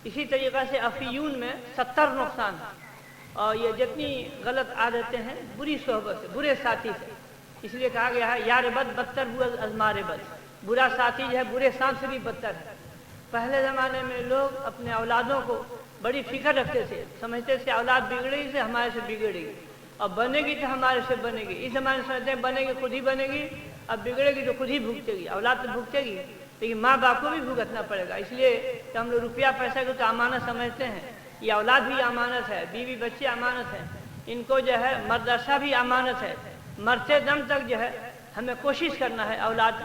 इसी तरीक़ा से अफ़ीयून में 70 नुकसान है। और ये जितनी गलत आदतें हैं बुरी सोहबत से, बुरे साथी से, इसलिए कहा गया है यार बद बदतर बुआ अजमार बद, बुरा साथी जो है बुरे सांप से भी बदतर है। पहले ज़माने में लोग अपने औलादों को बड़ी फिक्र रखते थे, समझते थे औलाद बिगड़ेगी से हमारे से बिगड़ेगी, और बनेगी तो हमारे से बनेगी। इस ज़माने में समझते हैं बनेगी खुद ही बनेगी, अब बिगड़ेगी तो खुद ही भुगतेगी, औलाद तो भुगतेगी लेकिन माँ बाप को भी भुगतना पड़ेगा। इसलिए कि हम लोग रुपया पैसा को तो अमानत समझते हैं, ये औलाद भी अमानत है, बीवी बच्चे अमानत है, इनको जो है मदरसा भी अमानत है। मरते दम तक जो है हमें कोशिश करना है औलाद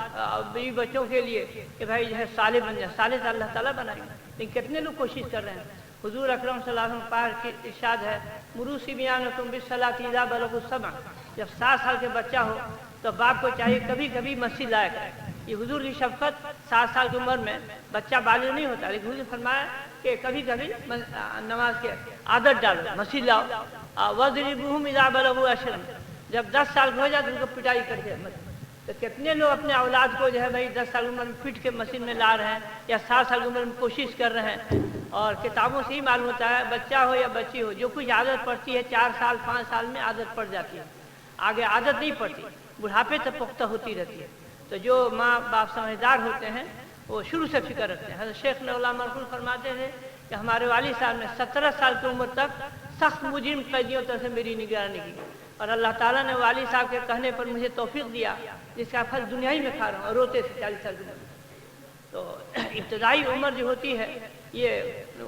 बीवी बच्चों के लिए कि भाई जो है साले बन जाए, साले तो अल्लाह ताला बनाएंगे, लेकिन कितने लोग कोशिश कर रहे हैं। हुजूर अकरम सल्लल्लाहु अलैहि वसल्लम पाक की इरशाद है मुरूसी बियान तुम बिस्सलाती इज़ा बलगु सबअ, जब 7 साल के बच्चा हो तो बाप को चाहिए कभी कभी मस्जिद लाया करे। ये हुजूर की शफ़क़त, 7 साल की उम्र में बच्चा बालिग़ नहीं होता, लेकिन हुजूर फरमाया कि कभी कभी नमाज की आदत डालो, मस्जिद लाओ। वज़रिबूहुम इज़ा बलगू अशरन, जब 10 साल के हो जाए तो उनको पिटाई करके। तो कितने लोग अपने औलाद को जो है भाई 10 साल उम्र में पीट के मस्जिद में ला रहे हैं या 7 साल की उम्र में कोशिश कर रहे हैं। और किताबों से ही मालूम होता है बच्चा हो या बच्ची हो, जो कुछ आदत पड़ती है 4 साल 5 साल में आदत पड़ जाती है, आगे आदत नहीं पड़ती, बुढ़ापे तक पुख्ता होती रहती है। तो जो माँ बाप समझदार होते हैं वो शुरू से फिक्र रखते हैं। हज़रत शेख नौला मरहूम फरमाते थे कि हमारे वालिद साहब ने 17 साल की उम्र तक सख्त मुजरिम कैदियों तरह से मेरी निगरानी की, और अल्लाह ताला ने वालिद साहब के कहने पर मुझे तौफीक दिया जिसका फल दुनिया ही में खा रहा हूँ। और रोते थे 40 साल की उम्र। तो इब्तदाई उम्र जो होती है ये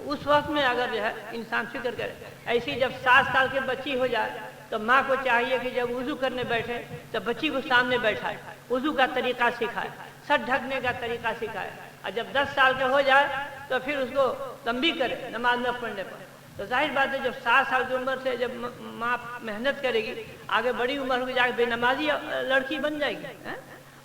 उस वक्त में अगर जो है इंसान फिक्र करे, ऐसी जब 7 साल की बच्ची हो जाए तो माँ को चाहिए कि जब वुज़ू करने बैठे तो बच्ची को सामने बैठाए, वुज़ू का तरीक़ा सिखाए, सर ढकने का तरीक़ा सिखाए। और जब 10 साल के हो जाए तो फिर उसको तंबी करे नमाज न पढ़ने पर। तो जाहिर बात है जब 7 साल की उम्र से जब माँ मेहनत करेगी, आगे बड़ी उम्र हो जाकर बेनमाजी लड़की बन जाएगी है?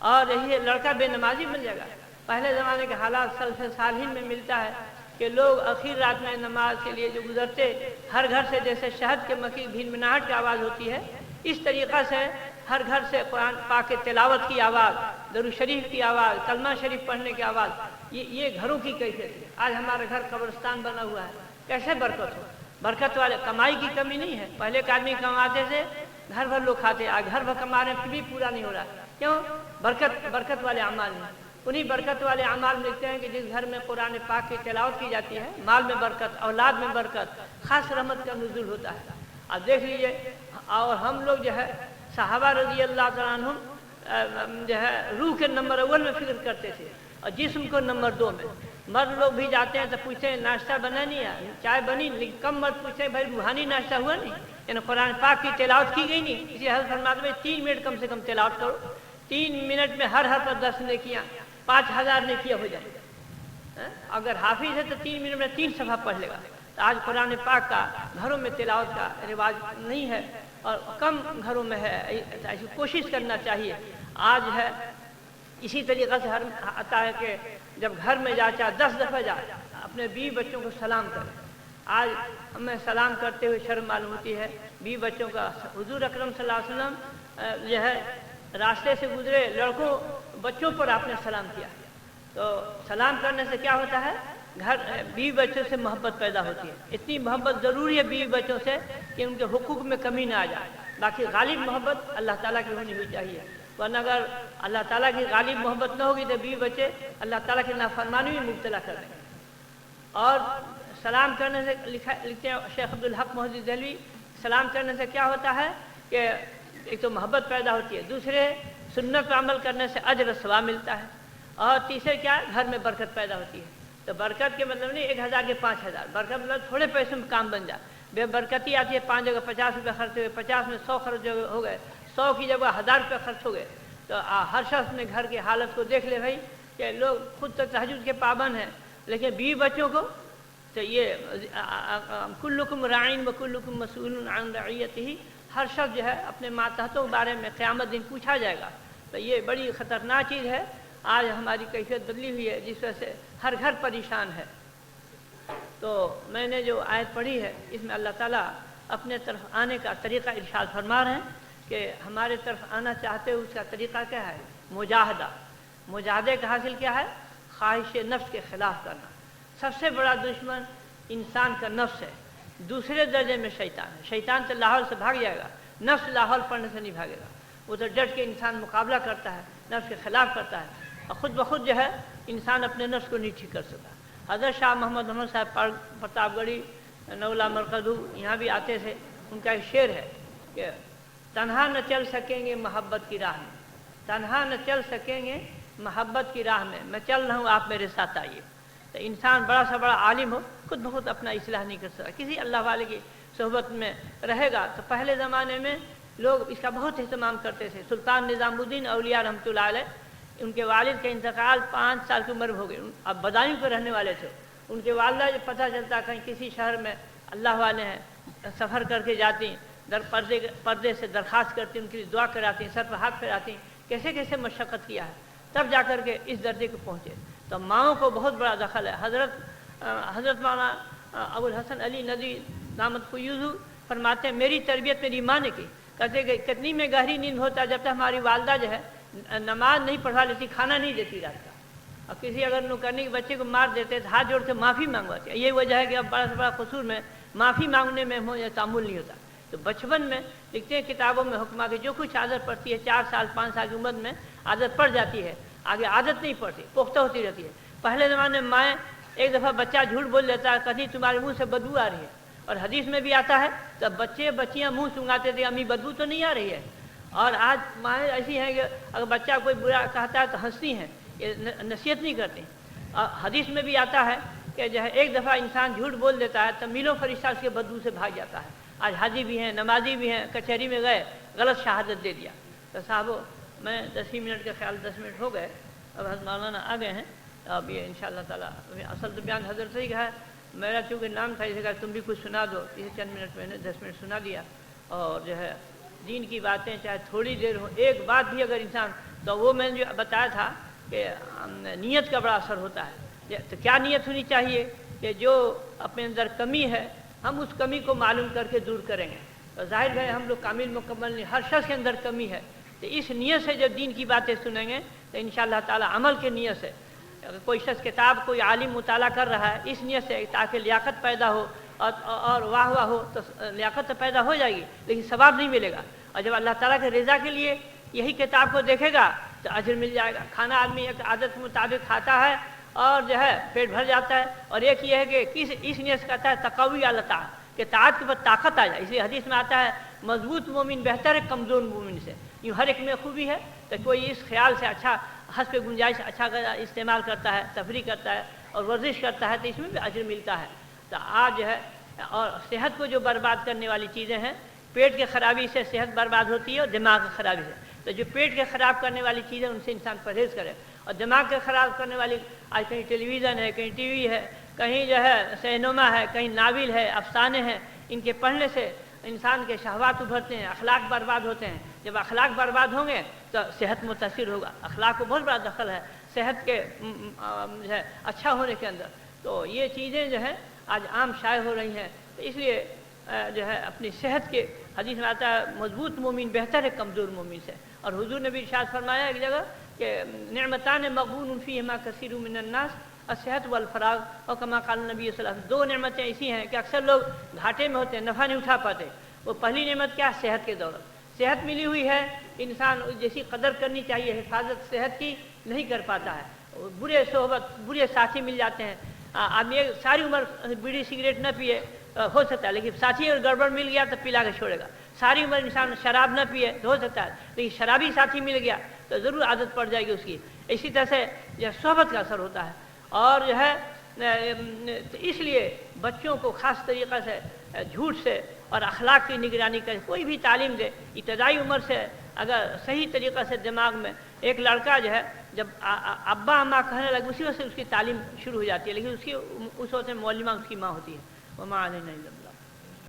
और यही लड़का बेनमाजी बन जाएगा। पहले ज़माने के हालात सल्फ़ सालिहीन में मिलता है कि लोग आखिर रात में नमाज के लिए जो गुजरते, हर घर से जैसे शहद के मक्खी भीन मिनाहट की आवाज़ होती है, इस तरीक़ा से हर घर से कुरान पाक के तिलावत की आवाज़, दरूद शरीफ की आवाज़, कलमा शरीफ पढ़ने की आवाज़, ये घरों की कैफियत है। आज हमारे घर कब्रिस्तान बना हुआ है, कैसे बरकत हो? बरकत वाले कमाई की कमी नहीं है, पहले के आदमी कमाते थे घर भर लोग खाते, आज घर भर कमा रहे फिर भी पूरा नहीं हो रहा। क्यों? बरकत वाले अमाल में। उन्हीं बरकत वाले अमाल में देखते हैं कि जिस घर में कुरान पाक की तिलावत की जाती है, माल में बरकत, औलाद में बरकत, खास रहमत का नुज़ूल होता है। अब देख लीजिए, और हम लोग जो है सहाबा रज़ी अल्लाह तआला अन्हुम जो है रूह के नंबर 1 में फिक्र करते थे और जिस्म को नंबर 2 में। मर्द लोग भी जाते हैं तो पूछते हैं नाश्ता बना नहीं है, चाय बनी, लेकिन कम मर्द पूछते हैं भाई रूहानी नाश्ता हुआ नहीं, यानी कुरान पाक की तिलावत की गई नहीं। इसलिए हज़रत फरमाते हैं 3 मिनट कम से कम तिलावत करो, 3 मिनट में हर पर 10 नेकियां, 5000 नेकियां हो जाए। अगर हाफिज है तो 3 मिनट में 3 सफ़ा पढ़ लेगा। तो आज कुरान पाक का घरों में तिलावत का रिवाज नहीं है और कम घरों में है, ऐसी कोशिश करना चाहिए। आज है इसी तरीक़े से हर आता है कि जब घर में जा चाहे 10 दफ़ा जाए अपने बीवी बच्चों को सलाम करें। आज हमें सलाम करते हुए शर्म मालूम होती है बीवी बच्चों का। हुजूर अकरम सल्लल्लाहु अलैहि वसल्लम जो है रास्ते से गुजरे लड़कों बच्चों पर आपने सलाम किया। तो सलाम करने से क्या होता है? घर बीवी बच्चों से मोहब्बत पैदा होती है। इतनी मोहब्बत ज़रूरी है बीवी बच्चों से कि उनके हुकूक में कमी ना आ जाए। बाकी गालिब मोहब्बत अल्लाह ताला की होनी चाहिए, वरना अगर अल्लाह ताला की गालिब मोहब्बत न होगी तो बीवी बच्चे अल्लाह ताला की नाफरमानी में मुब्तला कर देंगे। और सलाम करने से लिखते हैं शेख अब्दुल हक मोहद्दिस देहलवी, सलाम करने से क्या होता है कि एक तो मोहब्बत पैदा होती है, दूसरे सुन्नत पर अमल करने से अजर सवाब मिलता है, और तीसरे क्या है घर में बरकत पैदा होती है। तो बरकत के मतलब नहीं 1000 के 5000, बरकत मतलब थोड़े पैसे में काम बन जाए। बेबरकती आती है 5 जगह 50 रुपये खर्च हुए, 50 में 100 खर्च हो गए, 100 की जगह 1000 रुपये खर्च हो गए। तो हर शख्स ने घर की हालत को देख ले भाई कि लोग खुद तो तहज्जुद के पाबंद हैं, लेकिन बीवी बच्चों को तो ये कुल्लुकुम राइन व कुल्लुकुम मसूलुन अन रइयतिही, हर शख्स जो है अपने मातहतों के बारे में क़यामत दिन पूछा जाएगा। तो ये बड़ी ख़तरनाक चीज़ है। आज हमारी कैफियत बदली हुई है जिस वजह से हर घर परेशान है। तो मैंने जो आयत पढ़ी है इसमें अल्लाह ताला अपने तरफ आने का तरीक़ा इरशाद फरमा रहे हैं कि हमारे तरफ आना चाहते हो उसका तरीक़ा क्या है? मुजाहदा। मुजाहदे का हासिल क्या है? ख्वाहिश नफ्स के ख़िलाफ़ करना। सबसे बड़ा दुश्मन इंसान का नफ्स है, दूसरे दर्जे में शैतान है। शैतान तो लाहौल से भाग जाएगा, नफ्स लाहौल पढ़ने से नहीं भागेगा। वो तो डट के इंसान मुकाबला करता है, नफ्स के खिलाफ करता है, और ख़ुद ब खुद जो है इंसान अपने नफ्स को नहीं ठीक कर सकता। हज़रत शाह मोहम्मद अहमद साहब प्रतापगढ़ी नौला मरकज़ू यहाँ भी आते थे, उनका एक शेर है कि तन्हा न चल सकेंगे मोहब्बत की राह में, तन्हा न चल सकेंगे मोहब्बत की राह में, मैं चल रहा हूँ आप मेरे साथ आइए। तो इंसान बड़ा सा बड़ा आलिम हो, खुद ब खुद अपना इस्लाह नहीं कर सकता, किसी अल्लाह वाले की सोहबत में रहेगा। तो पहले ज़माने में लोग इसका बहुत अहतमाम करते थे। सुल्तान निज़ामुद्दीन औलिया रहमतुल्लाह अलैह, उनके वालिद का इंतकाल 5 साल की उम्र हो गई, अब बदायूं पे रहने वाले थे। उनके वालिदा जब पता चलता कहीं किसी शहर में अल्लाह वाले हैं, सफ़र करके जाती, पर्दे से दरख्वास्त करती, उनके लिए दुआ कराती, सर पर हाथ फेराती, कैसे कैसे मशक्क़त किया है, तब जा कर के इस दर्जे को पहुँचे। तो माओं को बहुत बड़ा दखल है। हज़रत मौलाना अबुल हसन अली नदी दामद फ़ुयूज़ फरमाते हैं, मेरी तरबियत मेरी माँ ने की। कहते कि कितनी में गहरी नींद होता है जब तक हमारी वालदा जो है नमाज नहीं पढ़ा लेती, खाना नहीं देती रात का, और किसी अगर नुकरनी के बच्चे को मार देते तो हाथ जोड़ के माफ़ी मांगवाते। ये वजह है कि अब बड़ा से बड़ा कसूर में माफ़ी मांगने में मुझे तामुल नहीं होता। तो बचपन में लिखते हैं किताबों में हुक्मा की जो कुछ आदत पड़ती है 4 साल 5 साल की उम्र में आदत पड़ जाती है, आगे आदत नहीं पड़ती, पुख्ता होती रहती है। पहले ज़माने में माएँ एक दफ़ा बच्चा झूठ बोल देता है, कभी तुम्हारे मुँह से बदबू आ रही है, और हदीस में भी आता है तब बच्चे बच्चियाँ मुँह सुंघाते थे, अम्मी बदबू तो नहीं आ रही है। और आज माएँ ऐसी हैं कि अगर बच्चा कोई बुरा कहता है तो हंसती हैं, ये नसीहत नहीं करती। और हदीस में भी आता है कि जो है एक दफ़ा इंसान झूठ बोल देता है तो मीलों फरिश्ता उसके बदबू से भाग जाता है। आज हाजी भी हैं, नमाजी भी हैं, कचहरी में गए गलत शहादत दे दिया। तो साहबो मैं 10 ही मिनट के ख्याल 10 मिनट हो गए, अब हज़रत मौलाना आ गए हैं, अब ये इंशाअल्लाह ताला असल तो बयान हज़रत सही का है। मेरा चूँकि नाम था इसे कहा तुम भी कुछ सुना दो, इसे चंद मिनट मैंने 10 मिनट सुना दिया। और जो है दीन की बातें चाहे थोड़ी देर हो, एक बात भी अगर इंसान, तो वो मैंने जो बताया था कि नीयत का बड़ा असर होता है। तो क्या नीयत होनी चाहिए कि जो अपने अंदर कमी है हम उस कमी को मालूम करके दूर करेंगे। तो जाहिर है हम लोग कामिल मुकम्मल नहीं, हर शख्स के अंदर कमी है। तो इस नीयत से जब दीन की बातें सुनेंगे तो इंशाअल्लाह ताला अमल के नीयत से, अगर कोई शख्स किताब कोई आलिम मुताला कर रहा है इस नीयत से ताकि लियाकत पैदा हो और वाह वाह हो, तो लियाकत तो पैदा हो जाएगी लेकिन सवाब नहीं मिलेगा। और जब अल्लाह ताला के रज़ा के लिए यही किताब को देखेगा तो अजर मिल जाएगा। खाना आदमी एक आदत के मुताबिक खाता है और जो है पेट भर जाता है, और एक ये है कि इस नीयत से कहता है तक़वी अल ताअत, कि ताअत के ऊपर ताकत आ जाए। इसलिए हदीस में आता है मजबूत मोमिन बेहतर है कमज़ोर मोमिन से। यूँ हर एक में खूबी है, तो कोई इस ख्याल से अच्छा हस्ब गुंजाइश अच्छा इस्तेमाल करता है, तफरी करता है और वर्जिश करता है, तो इसमें भी अजर मिलता है। तो आज जो है और सेहत को जो बर्बाद करने वाली चीज़ें हैं, पेट के खराबी से सेहत बर्बाद होती है और दिमाग की खराबी से। तो जो पेट के ख़राब करने वाली चीज़ें उनसे इंसान परहेज़ करे, और दिमाग के ख़राब करने वाली आज कहीं टेलीविज़न है, कहीं टीवी है, कहीं जो है सहनुमा है, कहीं नाविल है, अफसाने हैं, इनके पढ़ने से इंसान के शहवात उभरते हैं, अखलाक बर्बाद होते हैं। जब अखलाक बर्बाद होंगे तो सेहत मुतासिर होगा। अखलाक को बहुत बड़ा दखल है सेहत के जो है अच्छा होने के अंदर। तो ये चीज़ें जो हैं आज आम शाये हो रही हैं। तो इसलिए जो है अपनी सेहत के हदीस में आता है मजबूत मोमिन बेहतर है कमज़ोर मोमिन से। और हुजूर ने भी इरशाद फरमाया एक जगह कि नेमतान मक़बून फ़ीहिमा कसीर मिनन नास सेहत वल फराग, और कमा क़ाल नबी सल्लल्लाहु अलैहि वसल्लम। 2 नेमतें ऐसी हैं कि अक्सर लोग घाटे में होते हैं, नफ़ा नहीं उठा पाते। वो पहली नेमत क्या है? सेहत की दौलत। सेहत मिली हुई है, इंसान जैसी कदर करनी चाहिए हिफाजत सेहत की नहीं कर पाता है। बुरे सोहबत बुरे साथी मिल जाते हैं। आदमी सारी उम्र बीड़ी सिगरेट न पिए हो सकता है, लेकिन साथी अगर गड़बड़ मिल गया तो पिला के छोड़ेगा। सारी उम्र इंसान शराब न पिए तो हो सकता है, लेकिन शराबी साथी मिल गया तो ज़रूर आदत पड़ जाएगी उसकी। इसी तरह से यह सोहबत का असर होता है। और जो है तो इसलिए बच्चों को ख़ास तरीक़ा से झूठ से और अखलाक की निगरानी करे। कोई भी तालीम दे इब्तदाई उम्र से अगर सही तरीक़ा से दिमाग में, एक लड़का जो है जब अब्बा अम्मा कहने लगे उसी वक्त से उसकी तालीम शुरू हो जाती है, लेकिन उसकी उस वक्त मौलिमा उसकी माँ होती है। वो माँ नहीं